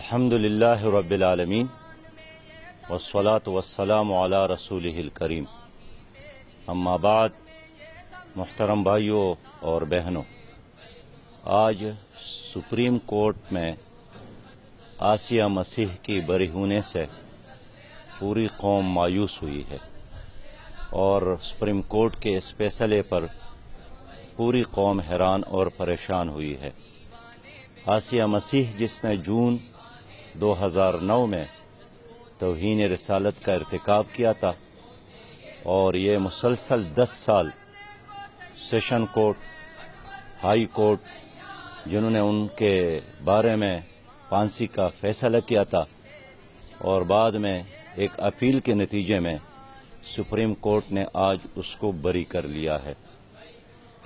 الحمد للہ رب العالمین والصلاة والسلام علی رسولہ الکریم، اما بعد۔ محترم بھائیوں اور بہنوں، آج سپریم کورٹ میں آسیہ مسیح کی بری ہونے سے پوری قوم مایوس ہوئی ہے اور سپریم کورٹ کے اس فیصلے پر پوری قوم حیران اور پریشان ہوئی ہے۔ آسیہ مسیح جس نے جون 2009 میں توہین رسالت کا ارتکاب کیا تھا اور یہ مسلسل 10 سال سیشن کورٹ، ہائی کورٹ، جنہوں نے ان کے بارے میں پھانسی کا فیصلہ کیا تھا، اور بعد میں ایک اپیل کے نتیجے میں سپریم کورٹ نے آج اس کو بری کر لیا ہے۔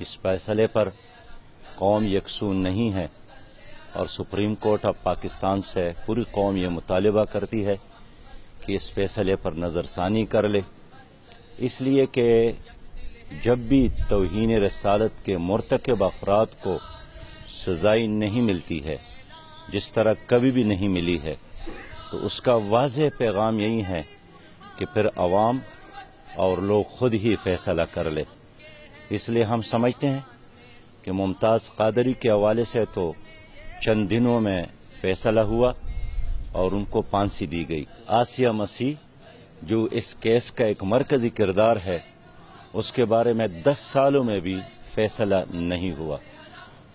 اس فیصلے پر قوم یکسو نہیں ہے اور سپریم کورٹ آف پاکستان سے پوری قوم یہ مطالبہ کرتی ہے کہ اس فیصلے پر نظر ثانی کر لے، اس لیے کہ جب بھی توہین رسالت کے مرتکب افراد کو سزائی نہیں ملتی ہے، جس طرح کبھی بھی نہیں ملی ہے، تو اس کا واضح پیغام یہی ہے کہ پھر عوام اور لوگ خود ہی فیصلہ کر لے۔ اس لیے ہم سمجھتے ہیں کہ ممتاز قادری کے حوالے سے تو چند دنوں میں فیصلہ ہوا اور ان کو پھانسی دی گئی۔ آسیہ مسیح جو اس کیس کا ایک مرکزی کردار ہے، اس کے بارے میں 10 سالوں میں بھی فیصلہ نہیں ہوا،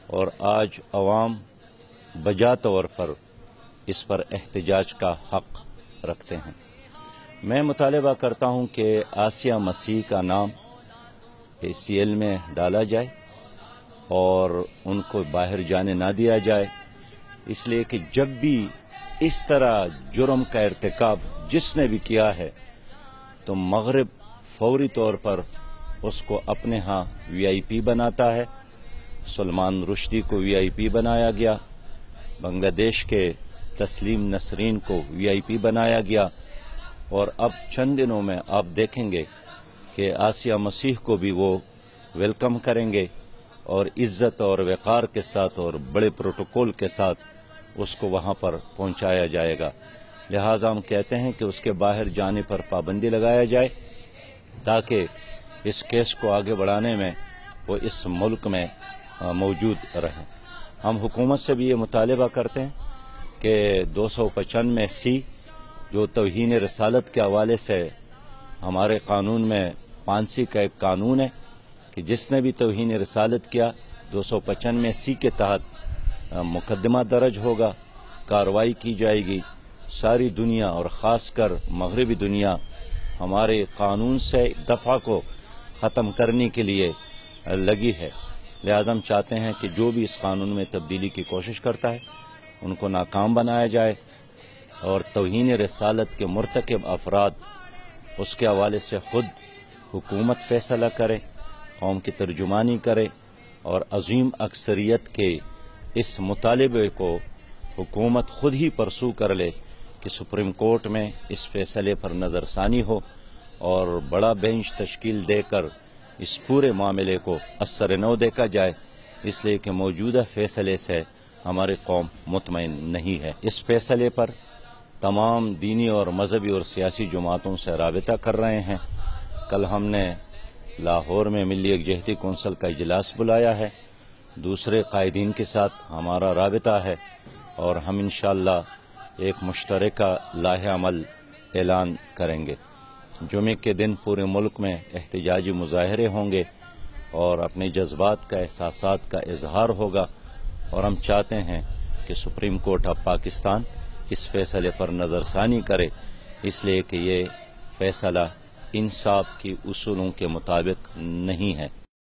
اور آج عوام بجا طور پر اس پر احتجاج کا حق رکھتے ہیں۔ میں مطالبہ کرتا ہوں کہ آسیہ مسیح کا نام ACL میں ڈالا جائے اور ان کو باہر جانے نہ دیا جائے، اس لیے کہ جب بھی اس طرح جرم کا ارتکاب جس نے بھی کیا ہے تو مغرب فوری طور پر اس کو اپنے ہاں VIP بناتا ہے۔ سلمان رشدی کو VIP بنایا گیا، بنگلہ دیش کے تسلیم نسرین کو VIP بنایا گیا، اور اب چند دنوں میں آپ دیکھیں گے کہ آسیہ مسیح کو بھی وہ ویلکم کریں گے اور عزت اور وقار کے ساتھ اور بڑے پروٹوکول کے ساتھ اس کو وہاں پر پہنچایا جائے گا۔ لہٰذا ہم کہتے ہیں کہ اس کے باہر جانے پر پابندی لگایا جائے تاکہ اس کیس کو آگے بڑھانے میں وہ اس ملک میں موجود رہیں۔ ہم حکومت سے بھی یہ مطالبہ کرتے ہیں کہ 295C جو توہین رسالت کے حوالے سے ہمارے قانون میں پھانسی کا ایک قانون ہے کہ جس نے بھی توہین رسالت کیا 295C کے تحت مقدمہ درج ہوگا، کارروائی کی جائے گی۔ ساری دنیا اور خاص کر مغربی دنیا ہمارے قانون سے اس دفعہ کو ختم کرنے کے لیے لگی ہے، لہذا ہم چاہتے ہیں کہ جو بھی اس قانون میں تبدیلی کی کوشش کرتا ہے ان کو ناکام بنایا جائے اور توہین رسالت کے مرتکب افراد اس کے حوالے سے خود حکومت فیصلہ کرے، قوم کی ترجمانی کرے، اور عظیم اکثریت کے اس مطالبے کو حکومت خود ہی پرسو کر لے کہ سپریم کورٹ میں اس فیصلے پر نظر ثانی ہو اور بڑا بینچ تشکیل دے کر اس پورے معاملے کو اثر نو دیکھا جائے، اس لیے کہ موجودہ فیصلے سے ہماری قوم مطمئن نہیں ہے۔ اس فیصلے پر تمام دینی اور مذہبی اور سیاسی جماعتوں سے رابطہ کر رہے ہیں۔ کل ہم نے لاہور میں ملی یکجہتی کونسل کا اجلاس بلایا ہے، دوسرے قائدین کے ساتھ ہمارا رابطہ ہے، اور ہم انشاءاللہ ایک مشترکہ لائحہ عمل اعلان کریں گے۔ جمعے کے دن پورے ملک میں احتجاجی مظاہرے ہوں گے اور اپنے جذبات کا، احساسات کا اظہار ہوگا، اور ہم چاہتے ہیں کہ سپریم کورٹ آف پاکستان اس فیصلے پر نظر ثانی کرے، اس لیے کہ یہ فیصلہ انصاف کی اصولوں کے مطابق نہیں ہے۔